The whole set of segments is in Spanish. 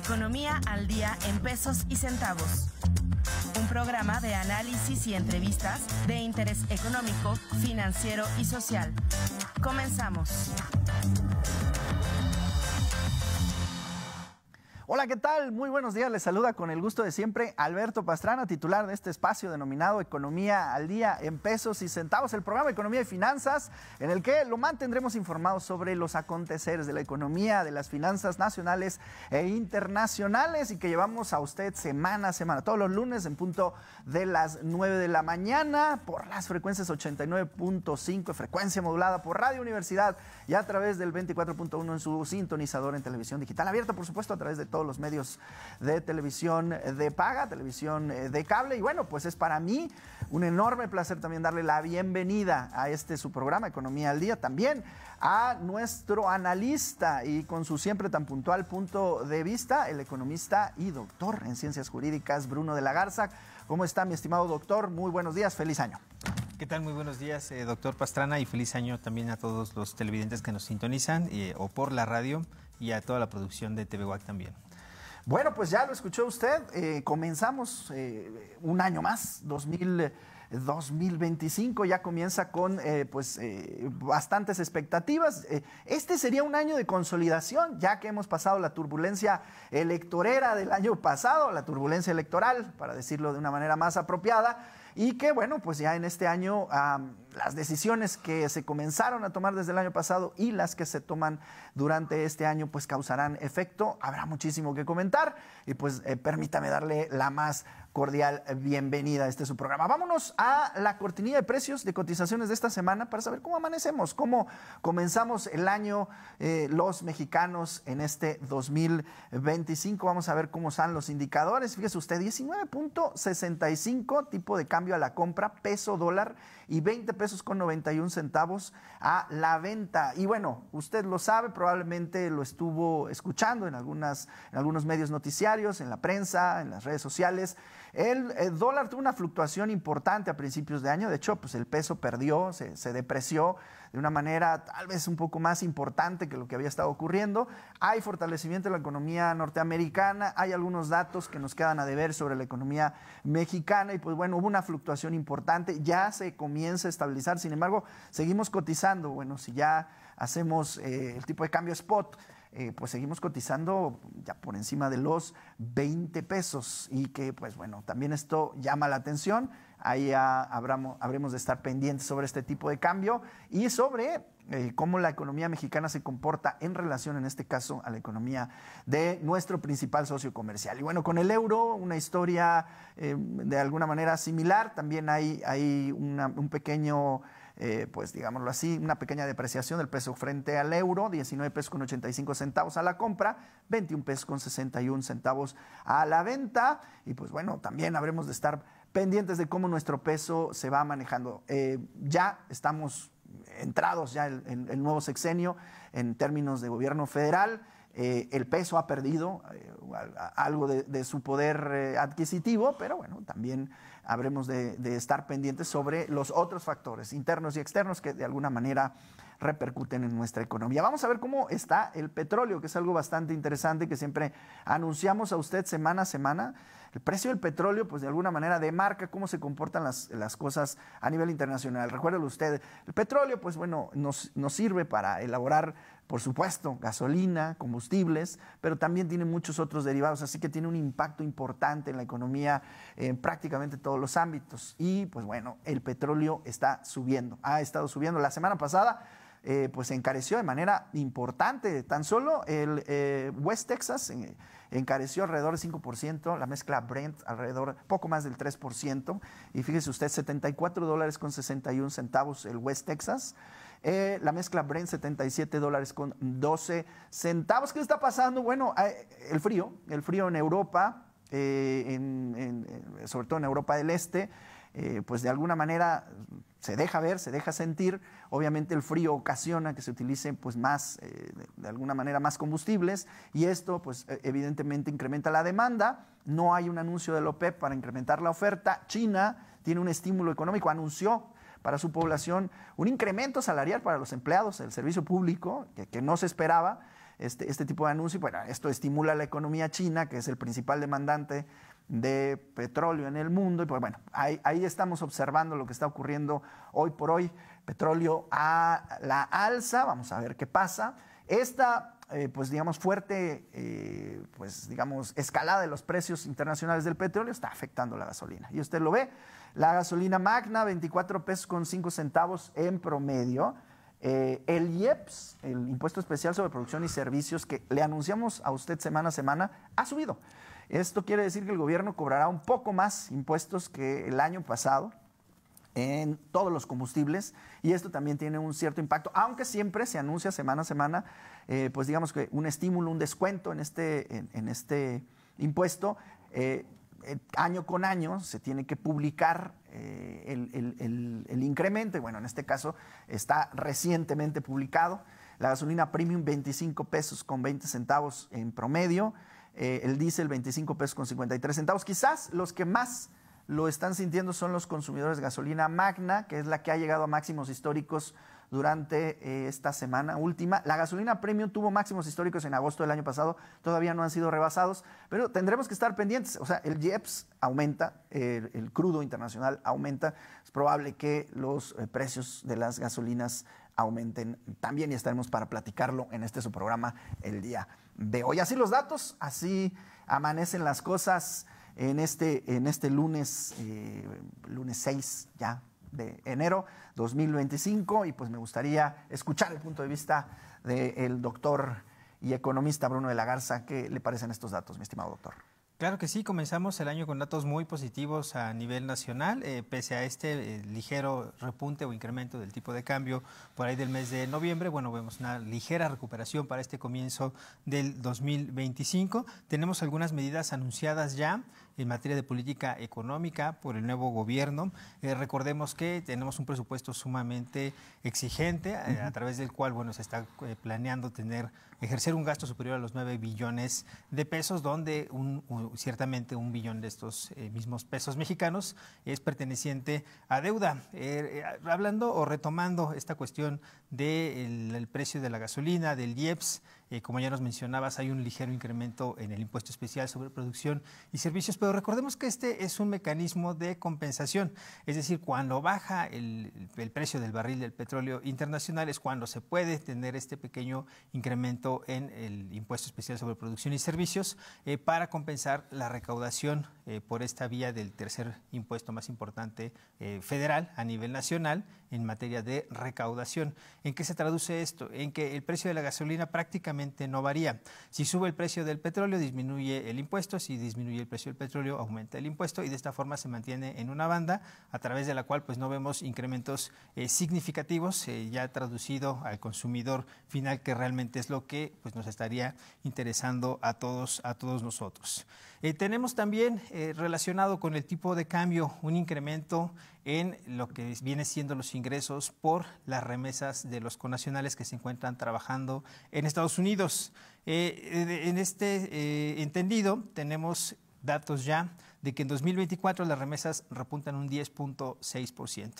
Economía al día en pesos y centavos. Un programa de análisis y entrevistas de interés económico, financiero y social. Comenzamos. Hola, ¿qué tal? Muy buenos días. Les saluda con el gusto de siempre Alberto Pastrana, titular de este espacio denominado Economía al Día en Pesos y Centavos, el programa de Economía y Finanzas, en el que lo mantendremos informado sobre los aconteceres de la economía, de las finanzas nacionales e internacionales, y que llevamos a usted semana a semana, todos los lunes en punto de las 9 de la mañana, por las frecuencias 89.5, frecuencia modulada por Radio Universidad, y a través del 24.1 en su sintonizador en televisión digital abierta, por supuesto, a través de todos los medios de televisión de paga, televisión de cable. Y bueno, pues es para mí un enorme placer también darle la bienvenida a su programa Economía al Día, también a nuestro analista y con su siempre tan puntual punto de vista, el economista y doctor en ciencias jurídicas, Bruno de la Garza. ¿Cómo está, mi estimado doctor? Muy buenos días, feliz año. ¿Qué tal? Muy buenos días, doctor Pastrana, y feliz año también a todos los televidentes que nos sintonizan o por la radio, y a toda la producción de TV WAC también. Bueno, pues ya lo escuchó usted, comenzamos un año más, 2025, ya comienza con bastantes expectativas. Este sería un año de consolidación, ya que hemos pasado la turbulencia electorera del año pasado, la turbulencia electoral, para decirlo de una manera más apropiada, y que bueno, pues ya en este año las decisiones que se comenzaron a tomar desde el año pasado y las que se toman durante este año pues causarán efecto. Habrá muchísimo que comentar y pues permítame darle la más cordial bienvenida a su programa. Vámonos a la cortinilla de precios de cotizaciones de esta semana para saber cómo amanecemos, cómo comenzamos el año los mexicanos en este 2025. Vamos a ver cómo están los indicadores. Fíjese usted, 19.65 tipo de cambio a la compra, peso dólar, y 20 pesos con 91 centavos a la venta. Y bueno, usted lo sabe, probablemente lo estuvo escuchando en algunos medios noticiarios, en la prensa, en las redes sociales. El dólar tuvo una fluctuación importante a principios de año. De hecho, pues el peso perdió, se depreció de una manera tal vez un poco más importante que lo que había estado ocurriendo. Hay fortalecimiento de la economía norteamericana, hay algunos datos que nos quedan a deber sobre la economía mexicana, y pues bueno, hubo una fluctuación importante, ya se comienza a estabilizar. Sin embargo, seguimos cotizando. Bueno, si ya hacemos el tipo de cambio spot, pues seguimos cotizando ya por encima de los 20 pesos, y que pues bueno, también esto llama la atención. Ahí habremos de estar pendientes sobre este tipo de cambio y sobre cómo la economía mexicana se comporta en relación, en este caso, a la economía de nuestro principal socio comercial. Y bueno, con el euro, una historia de alguna manera similar. También hay un pequeño, pues digámoslo así, una pequeña depreciación del peso frente al euro, 19 pesos con 85 centavos a la compra, 21 pesos con 61 centavos a la venta. Y pues bueno, también habremos de estar pendientes de cómo nuestro peso se va manejando. Ya estamos entrados ya en el nuevo sexenio en términos de gobierno federal. El peso ha perdido algo de su poder adquisitivo, pero bueno, también habremos de estar pendientes sobre los otros factores internos y externos que de alguna manera repercuten en nuestra economía. Vamos a ver cómo está el petróleo, que es algo bastante interesante que siempre anunciamos a usted semana a semana. El precio del petróleo, pues de alguna manera demarca cómo se comportan las cosas a nivel internacional. Recuérdelo usted, el petróleo, pues bueno, nos sirve para elaborar, por supuesto, gasolina, combustibles, pero también tiene muchos otros derivados, así que tiene un impacto importante en la economía en prácticamente todos los ámbitos. Y pues bueno, el petróleo está subiendo, ha estado subiendo. La semana pasada pues se encareció de manera importante. Tan solo el West Texas encareció alrededor del 5%, la mezcla Brent alrededor poco más del 3%, y fíjese usted, $74 con 61 centavos el West Texas. La mezcla Brent, $77 con 12 centavos. ¿Qué está pasando? Bueno, el frío en Europa, sobre todo en Europa del Este, pues de alguna manera se deja ver, se deja sentir. Obviamente el frío ocasiona que se utilicen pues más, de alguna manera más combustibles, y esto pues evidentemente incrementa la demanda. No hay un anuncio del OPEP para incrementar la oferta. China tiene un estímulo económico, anunció para su población un incremento salarial para los empleados del servicio público que no se esperaba. este tipo de anuncio. Bueno, esto estimula la economía china, que es el principal demandante de petróleo en el mundo. Y pues bueno, ahí estamos observando lo que está ocurriendo hoy por hoy. Petróleo a la alza, vamos a ver qué pasa. Esta, pues digamos, fuerte, pues digamos, escalada de los precios internacionales del petróleo está afectando la gasolina. Y usted lo ve, la gasolina magna, 24 pesos con 5 centavos en promedio. El IEPS, el Impuesto Especial sobre Producción y Servicios, que le anunciamos a usted semana a semana, ha subido. Esto quiere decir que el gobierno cobrará un poco más impuestos que el año pasado en todos los combustibles, y esto también tiene un cierto impacto, aunque siempre se anuncia semana a semana, pues digamos que un estímulo, un descuento en este impuesto. Año con año se tiene que publicar el incremento, y bueno, en este caso está recientemente publicado. La gasolina premium 25 pesos con 20 centavos en promedio, el diésel 25 pesos con 53 centavos. Quizás los que más lo están sintiendo son los consumidores de gasolina magna, que es la que ha llegado a máximos históricos durante esta semana última. La gasolina premium tuvo máximos históricos en agosto del año pasado, todavía no han sido rebasados, pero tendremos que estar pendientes. O sea, el IEPS aumenta, el crudo internacional aumenta, es probable que los precios de las gasolinas aumenten también, y estaremos para platicarlo en su programa el día de hoy. Así los datos, así amanecen las cosas en este lunes 6 ya de enero 2025, y pues me gustaría escuchar el punto de vista del doctor y economista Bruno de la Garza. ¿Qué le parecen estos datos, mi estimado doctor? Claro que sí, comenzamos el año con datos muy positivos a nivel nacional, pese a este ligero repunte o incremento del tipo de cambio por ahí del mes de noviembre. Bueno, vemos una ligera recuperación para este comienzo del 2025. Tenemos algunas medidas anunciadas ya en materia de política económica por el nuevo gobierno. Recordemos que tenemos un presupuesto sumamente exigente, a través del cual, bueno, se está planeando ejercer un gasto superior a los 9 billones de pesos, donde ciertamente 1 billón de estos mismos pesos mexicanos es perteneciente a deuda. Hablando o retomando esta cuestión del precio de la gasolina, del IEPS, como ya nos mencionabas, hay un ligero incremento en el impuesto especial sobre producción y servicios, pero recordemos que este es un mecanismo de compensación, es decir, cuando baja el precio del barril del petróleo internacional es cuando se puede tener este pequeño incremento en el impuesto especial sobre producción y servicios para compensar la recaudación por esta vía del tercer impuesto más importante federal a nivel nacional en materia de recaudación. ¿En qué se traduce esto? En que el precio de la gasolina prácticamente no varía. Si sube el precio del petróleo, disminuye el impuesto. Si disminuye el precio del petróleo, aumenta el impuesto, y de esta forma se mantiene en una banda a través de la cual pues no vemos incrementos significativos, ya traducido al consumidor final, que realmente es lo que pues nos estaría interesando a todos nosotros. Tenemos también relacionado con el tipo de cambio un incremento en lo que viene siendo los ingresos por las remesas de los connacionales que se encuentran trabajando en Estados Unidos. En este entendido, tenemos datos ya de que en 2024 las remesas repuntan un 10.6%.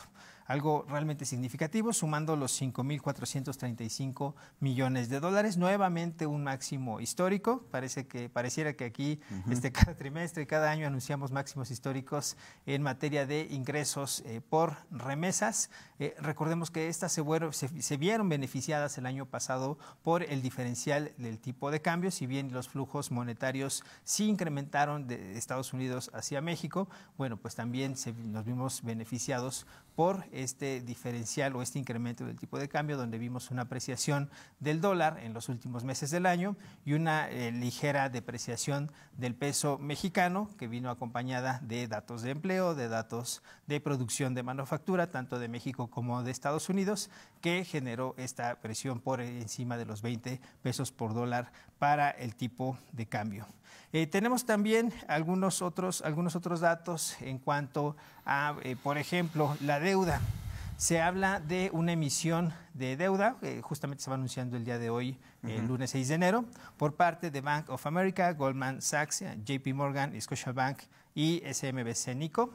Algo realmente significativo, sumando los 5.435 millones de dólares, nuevamente un máximo histórico. Pareciera que aquí cada trimestre, cada año anunciamos máximos históricos en materia de ingresos por remesas. Recordemos que estas se vieron beneficiadas el año pasado por el diferencial del tipo de cambio, si bien los flujos monetarios sí incrementaron de Estados Unidos hacia México. Bueno, pues también nos vimos beneficiados por este diferencial o este incremento del tipo de cambio, donde vimos una apreciación del dólar en los últimos meses del año y una ligera depreciación del peso mexicano, que vino acompañada de datos de empleo, de datos de producción de manufactura, tanto de México como de Estados Unidos, que generó esta presión por encima de los 20 pesos por dólar para el tipo de cambio. Tenemos también algunos otros datos en cuanto a, por ejemplo, la deuda. Se habla de una emisión de deuda, justamente se va anunciando el día de hoy, el lunes 6 de enero, por parte de Bank of America, Goldman Sachs, JP Morgan, Scotiabank y SMBC Nikko.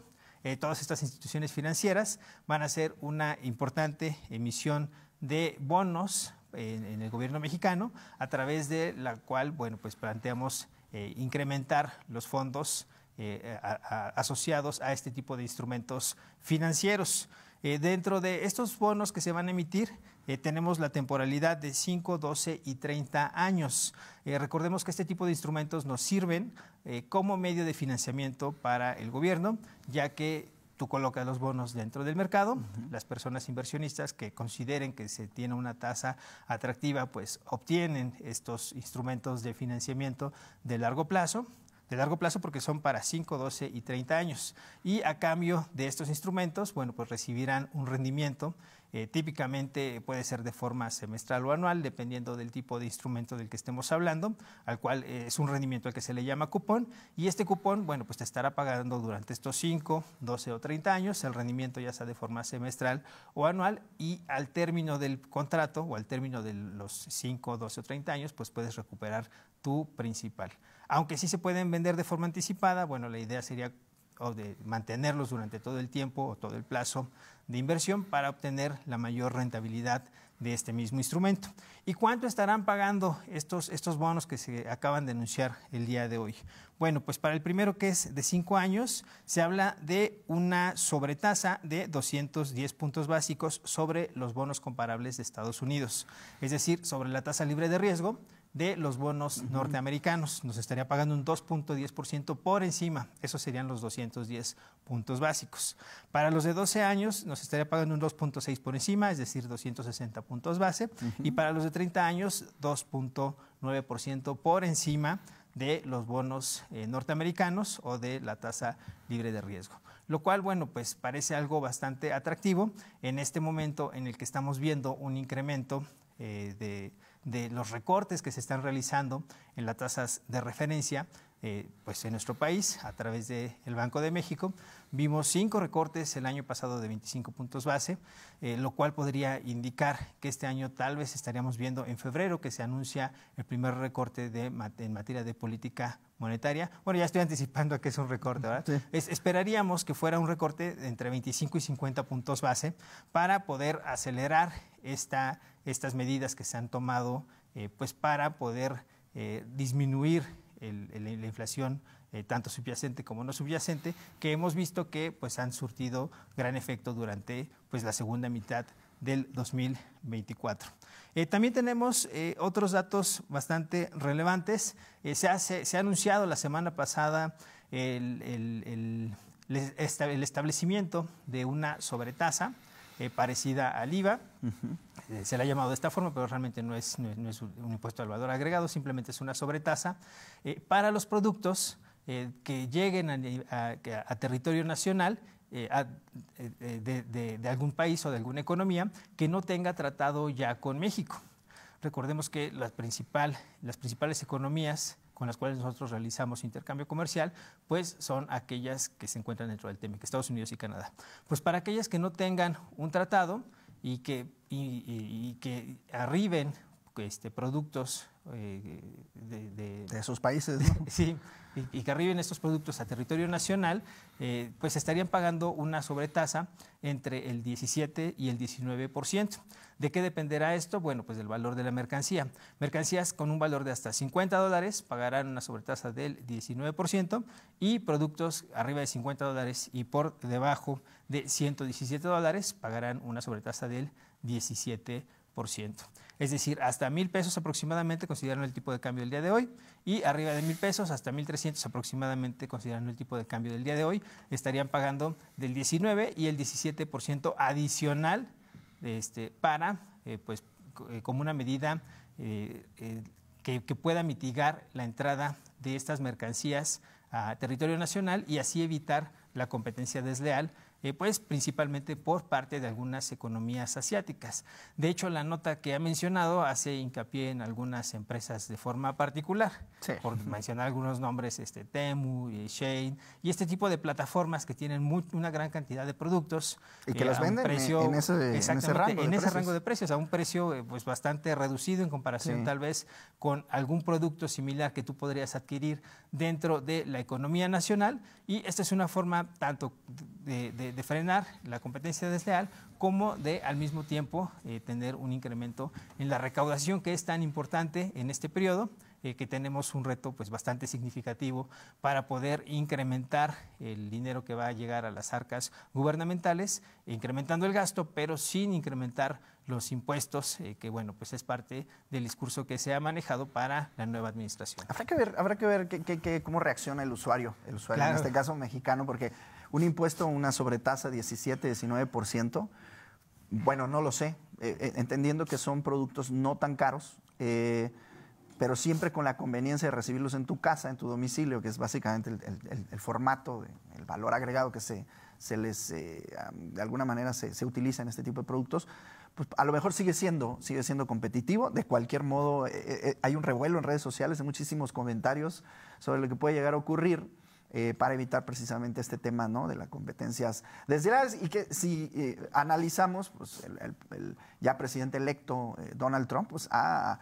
Todas estas instituciones financieras van a hacer una importante emisión de bonos en el gobierno mexicano, a través de la cual, bueno, pues planteamos incrementar los fondos asociados a este tipo de instrumentos financieros. Dentro de estos bonos que se van a emitir, tenemos la temporalidad de 5, 12 y 30 años. Recordemos que este tipo de instrumentos nos sirven como medio de financiamiento para el gobierno, ya que tú colocas los bonos dentro del mercado, las personas inversionistas que consideren que se tiene una tasa atractiva, pues obtienen estos instrumentos de financiamiento de largo plazo porque son para 5, 12 y 30 años. Y a cambio de estos instrumentos, bueno, pues recibirán un rendimiento, típicamente puede ser de forma semestral o anual, dependiendo del tipo de instrumento del que estemos hablando, al cual es un rendimiento al que se le llama cupón, y este cupón, bueno, pues te estará pagando durante estos 5, 12 o 30 años, el rendimiento ya sea de forma semestral o anual, y al término del contrato o al término de los 5, 12 o 30 años, pues puedes recuperar tu principal. Aunque sí se pueden vender de forma anticipada, bueno, la idea sería de mantenerlos durante todo el tiempo o todo el plazo de inversión para obtener la mayor rentabilidad de este mismo instrumento. ¿Y cuánto estarán pagando estos bonos que se acaban de anunciar el día de hoy? Bueno, pues para el primero, que es de 5 años, se habla de una sobretasa de 210 puntos básicos sobre los bonos comparables de Estados Unidos, es decir, sobre la tasa libre de riesgo de los bonos norteamericanos. Nos estaría pagando un 2.10% por encima. Esos serían los 210 puntos básicos. Para los de 12 años nos estaría pagando un 2.6 por encima, es decir, 260 puntos base. Y para los de 30 años, 2.9% por encima de los bonos norteamericanos o de la tasa libre de riesgo. Lo cual, bueno, pues parece algo bastante atractivo en este momento en el que estamos viendo un incremento de los recortes que se están realizando en las tasas de referencia, pues en nuestro país, a través del Banco de México. Vimos 5 recortes el año pasado de 25 puntos base, lo cual podría indicar que este año tal vez estaríamos viendo en febrero que se anuncia el primer recorte en materia de política monetaria. Bueno, ya estoy anticipando a que es un recorte, ¿verdad? Sí. Esperaríamos que fuera un recorte de entre 25 y 50 puntos base para poder acelerar estas medidas que se han tomado pues para poder disminuir la inflación tanto subyacente como no subyacente, que hemos visto que pues han surtido gran efecto durante pues la segunda mitad del 2024. También tenemos otros datos bastante relevantes. Se ha anunciado la semana pasada el establecimiento de una sobretasa parecida al IVA. Se le ha llamado de esta forma, pero realmente no es un impuesto al valor agregado, simplemente es una sobretasa para los productos que lleguen a territorio nacional de algún país o de alguna economía que no tenga tratado ya con México. Recordemos que las principales economías con las cuales nosotros realizamos intercambio comercial, pues son aquellas que se encuentran dentro del TEMEC, Estados Unidos y Canadá. Pues para aquellas que no tengan un tratado y que arriben productos de esos países, ¿no? Sí, y que arriben estos productos a territorio nacional, pues estarían pagando una sobretasa entre el 17 y el 19%. ¿De qué dependerá esto? Bueno, pues del valor de la mercancía. Mercancías con un valor de hasta $50 pagarán una sobretasa del 19% y productos arriba de $50 y por debajo de $117 pagarán una sobretasa del 17%. Es decir, hasta $1,000 aproximadamente considerando el tipo de cambio del día de hoy y arriba de $1,000 hasta $1,300 aproximadamente considerando el tipo de cambio del día de hoy estarían pagando del 19 y el 17% adicional para como una medida que pueda mitigar la entrada de estas mercancías a territorio nacional y así evitar la competencia desleal, pues principalmente por parte de algunas economías asiáticas. De hecho, la nota que ha mencionado hace hincapié en algunas empresas de forma particular, sí, por mencionar algunos nombres, Temu, Shein, y este tipo de plataformas que tienen una gran cantidad de productos. Y que los venden en ese rango de precios, a un precio pues bastante reducido en comparación, sí, tal vez con algún producto similar que tú podrías adquirir dentro de la economía nacional. Y esta es una forma tanto de de frenar la competencia desleal, como de al mismo tiempo tener un incremento en la recaudación, que es tan importante en este periodo, que tenemos un reto pues bastante significativo para poder incrementar el dinero que va a llegar a las arcas gubernamentales, incrementando el gasto, pero sin incrementar los impuestos, que bueno, pues es parte del discurso que se ha manejado para la nueva administración. Habrá que ver cómo reacciona el usuario claro. En este caso mexicano, porque un impuesto, una sobretasa 17-19%, bueno, no lo sé, entendiendo que son productos no tan caros, pero siempre con la conveniencia de recibirlos en tu casa, en tu domicilio, que es básicamente el formato, el valor agregado que se les, de alguna manera se utiliza en este tipo de productos, pues a lo mejor sigue siendo competitivo. De cualquier modo, hay un revuelo en redes sociales, hay muchísimos comentarios sobre lo que puede llegar a ocurrir para evitar precisamente este tema, ¿no?, de las competencias desleales, y que si analizamos, pues el ya presidente electo Donald Trump pues ha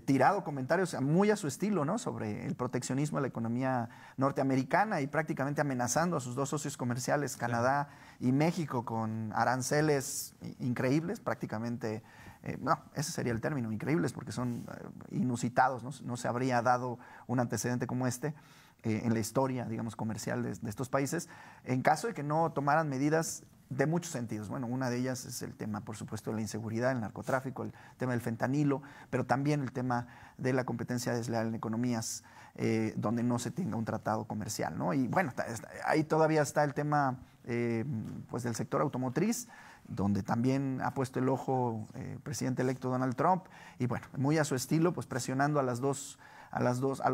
tirado comentarios muy a su estilo, ¿no?, sobre el proteccionismo de la economía norteamericana y prácticamente amenazando a sus dos socios comerciales, Canadá y México, con aranceles increíbles, prácticamente, no, ese sería el término, increíbles, porque son inusitados, ¿no? No se habría dado un antecedente como este en la historia, digamos, comercial de estos países, en caso de que no tomaran medidas de muchos sentidos. Bueno, una de ellas es el tema, por supuesto, de la inseguridad, el narcotráfico, el tema del fentanilo, pero también el tema de la competencia desleal en economías donde no se tenga un tratado comercial, ¿no? Y bueno, ahí todavía está el tema pues del sector automotriz, donde también ha puesto el ojo el presidente electo Donald Trump, y bueno, muy a su estilo, pues presionando a las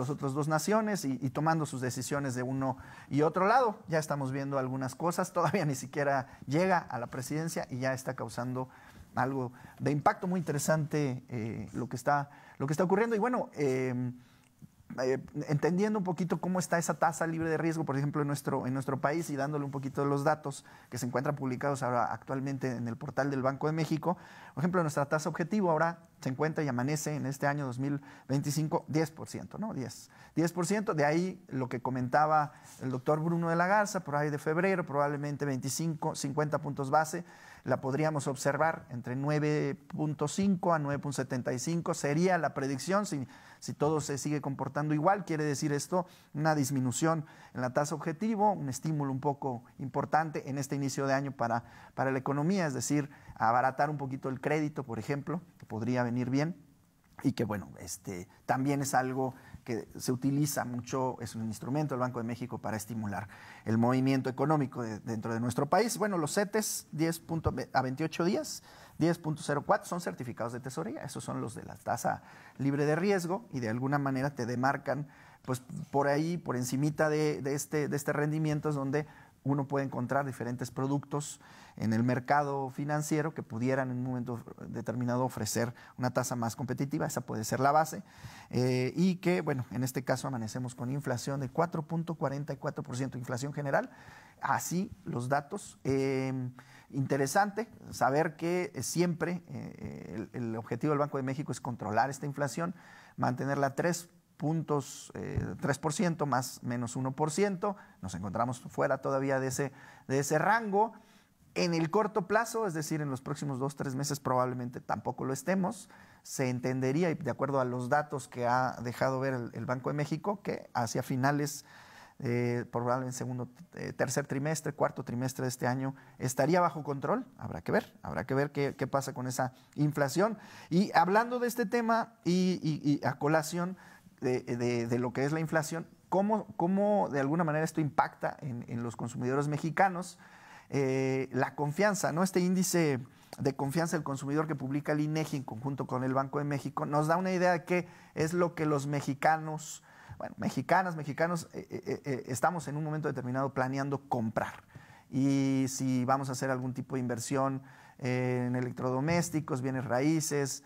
otras dos naciones y tomando sus decisiones de uno y otro lado. Ya estamos viendo algunas cosas, todavía ni siquiera llega a la presidencia y ya está causando algo de impacto muy interesante lo que está ocurriendo. Y bueno, entendiendo un poquito cómo está esa tasa libre de riesgo, por ejemplo, en nuestro país, y dándole un poquito de los datos que se encuentran publicados ahora actualmente en el portal del Banco de México. Por ejemplo, nuestra tasa objetivo ahora se encuentra y amanece en este año 2025 10%, ¿no? 10%, de ahí lo que comentaba el doctor Bruno de la Garza, por ahí de febrero, probablemente 25, 50 puntos base, la podríamos observar entre 9.5 a 9.75, sería la predicción si todo se sigue comportando igual. Quiere decir esto una disminución en la tasa objetivo, un estímulo un poco importante en este inicio de año para la economía, es decir, abaratar un poquito el crédito, por ejemplo, que podría venir bien, y que bueno, también es algo que se utiliza mucho, es un instrumento del Banco de México para estimular el movimiento económico dentro de nuestro país. Bueno, los CETES 10 a 28 días, 10.04 son certificados de tesorería, esos son los de la tasa libre de riesgo, y de alguna manera te demarcan pues por ahí, por encimita de este rendimiento, es donde uno puede encontrar diferentes productos en el mercado financiero que pudieran en un momento determinado ofrecer una tasa más competitiva. Esa puede ser la base, y que, bueno, en este caso amanecemos con inflación de 4.44%, inflación general. Así los datos. Interesante saber que siempre el objetivo del Banco de México es controlar esta inflación, mantenerla 3% más menos 1%, nos encontramos fuera todavía de ese rango. En el corto plazo, es decir, en los próximos 2-3 meses probablemente tampoco lo estemos. Se entendería, y de acuerdo a los datos que ha dejado ver el Banco de México, que hacia finales, probablemente tercer trimestre, cuarto trimestre de este año, estaría bajo control. Habrá que ver qué pasa con esa inflación. Y hablando de este tema y a colación de lo que es la inflación, cómo de alguna manera esto impacta en los consumidores mexicanos. La confianza, ¿no? Este índice de confianza del consumidor que publica el INEGI en conjunto con el Banco de México nos da una idea de qué es lo que los mexicanos, bueno, mexicanos, estamos en un momento determinado planeando comprar. Y si vamos a hacer algún tipo de inversión en electrodomésticos, bienes raíces,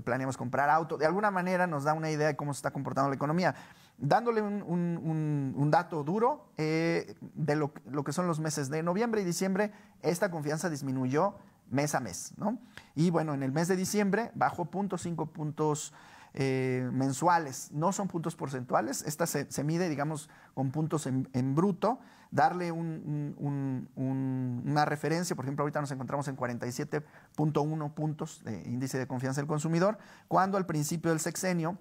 planeamos comprar auto, de alguna manera nos da una idea de cómo se está comportando la economía. Dándole un dato duro de lo que son los meses de noviembre y diciembre, esta confianza disminuyó mes a mes, ¿no? Y bueno, en el mes de diciembre bajó 0.5 puntos mensuales, no son puntos porcentuales. Esta se mide, digamos, con puntos en bruto. Darle una referencia, por ejemplo, ahorita nos encontramos en 47.1 puntos de índice de confianza del consumidor, cuando al principio del sexenio,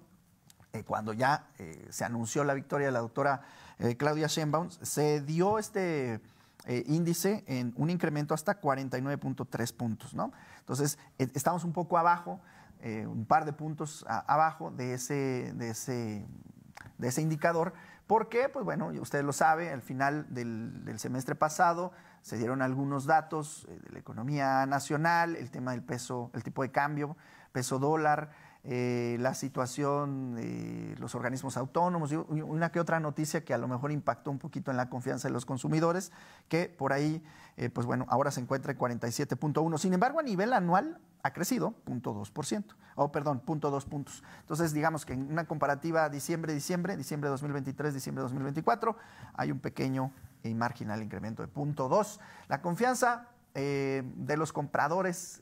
cuando ya se anunció la victoria de la doctora Claudia Sheinbaum, se dio este índice en un incremento hasta 49.3 puntos, ¿no? Entonces, estamos un poco abajo, un par de puntos abajo de ese indicador. ¿Por qué? Pues bueno, usted lo sabe, al final del semestre pasado se dieron algunos datos de la economía nacional, el tema del peso, el tipo de cambio, peso dólar, la situación de los organismos autónomos, y una que otra noticia que a lo mejor impactó un poquito en la confianza de los consumidores, que por ahí, pues bueno, ahora se encuentra en 47.1. Sin embargo, a nivel anual ha crecido 0.2%, perdón, 0.2 puntos. Entonces, digamos que en una comparativa diciembre 2023, diciembre 2024, hay un pequeño y marginal incremento de 0.2. La confianza de los compradores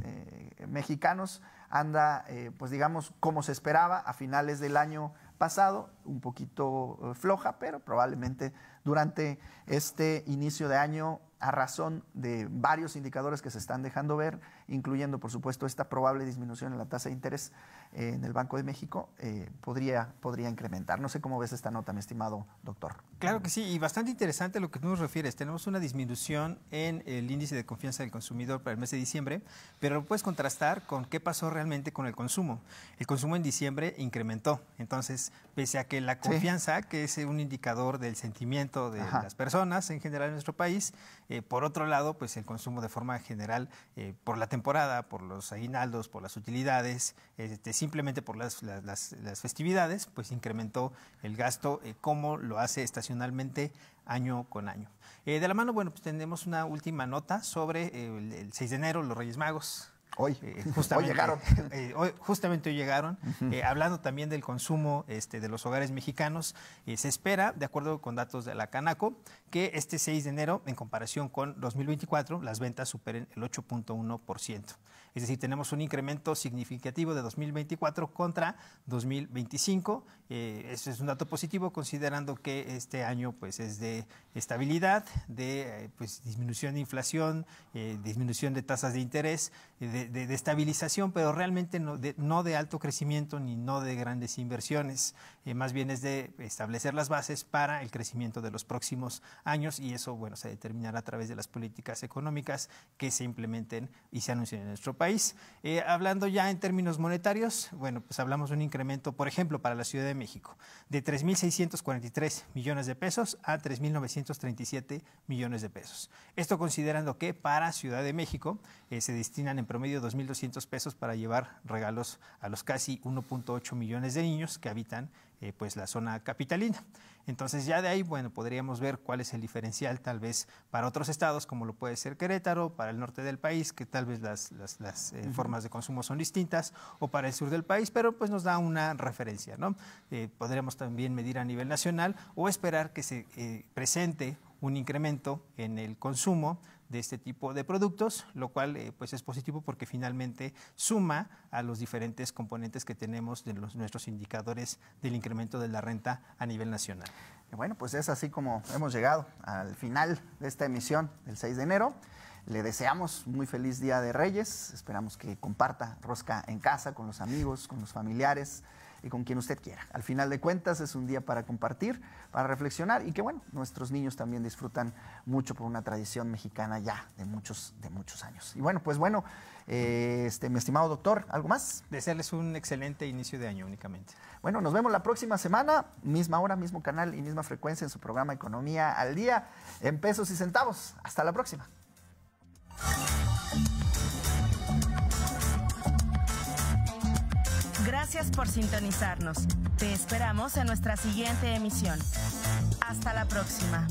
mexicanos anda, pues digamos, como se esperaba a finales del año pasado, un poquito floja, pero probablemente durante este inicio de año, a razón de varios indicadores que se están dejando ver, incluyendo, por supuesto, esta probable disminución en la tasa de interés en el Banco de México, podría incrementar. No sé cómo ves esta nota, mi estimado doctor. Claro que sí, y bastante interesante lo que tú nos refieres. Tenemos una disminución en el índice de confianza del consumidor para el mes de diciembre, pero lo puedes contrastar con qué pasó realmente con el consumo. El consumo en diciembre incrementó. Entonces, pese a que la confianza, que es un indicador del sentimiento de las personas en general en nuestro país, por otro lado, pues el consumo de forma general, por la temporada, por los aguinaldos, por las utilidades, simplemente por las festividades, pues incrementó el gasto, como lo hace estacionalmente año con año. De la mano, bueno, pues tenemos una última nota sobre el 6 de enero, los Reyes Magos. Hoy llegaron. Justamente hoy llegaron. Hablando también del consumo de los hogares mexicanos, se espera, de acuerdo con datos de la Canaco, que este 6 de enero, en comparación con 2024, las ventas superen el 8.1%. Es decir, tenemos un incremento significativo de 2024 contra 2025. Eso es un dato positivo, considerando que este año pues, es de estabilidad, de pues, disminución de inflación, disminución de tasas de interés, de estabilización, pero realmente no de alto crecimiento ni no de grandes inversiones. Más bien es de establecer las bases para el crecimiento de los próximos años, y eso, bueno, se determinará a través de las políticas económicas que se implementen y se anuncien en nuestro país. Hablando ya en términos monetarios, bueno, pues hablamos de un incremento, por ejemplo, para la Ciudad de México, de 3.643 millones de pesos a 3.937 millones de pesos. Esto considerando que para Ciudad de México se destinan en promedio 2.200 pesos para llevar regalos a los casi 1.8 millones de niños que habitan pues la zona capitalina. Entonces ya de ahí, bueno, podríamos ver cuál es el diferencial tal vez para otros estados, como lo puede ser Querétaro, para el norte del país, que tal vez las formas de consumo son distintas, o para el sur del país, pero pues nos da una referencia, ¿no? Podríamos también medir a nivel nacional o esperar que se presente un incremento en el consumo de este tipo de productos, lo cual pues es positivo porque finalmente suma a los diferentes componentes que tenemos de nuestros indicadores del incremento de la renta a nivel nacional. Bueno, pues es así como hemos llegado al final de esta emisión del 6 de enero. Le deseamos muy feliz Día de Reyes. Esperamos que comparta rosca en casa con los amigos, con los familiares y con quien usted quiera. Al final de cuentas es un día para compartir, para reflexionar, y que bueno, nuestros niños también disfrutan mucho por una tradición mexicana ya de muchos años. Y bueno, pues bueno, mi estimado doctor, ¿algo más? Desearles un excelente inicio de año únicamente. Bueno, nos vemos la próxima semana, misma hora, mismo canal y misma frecuencia en su programa Economía al Día, en pesos y centavos. Hasta la próxima. Gracias por sintonizarnos. Te esperamos en nuestra siguiente emisión. Hasta la próxima.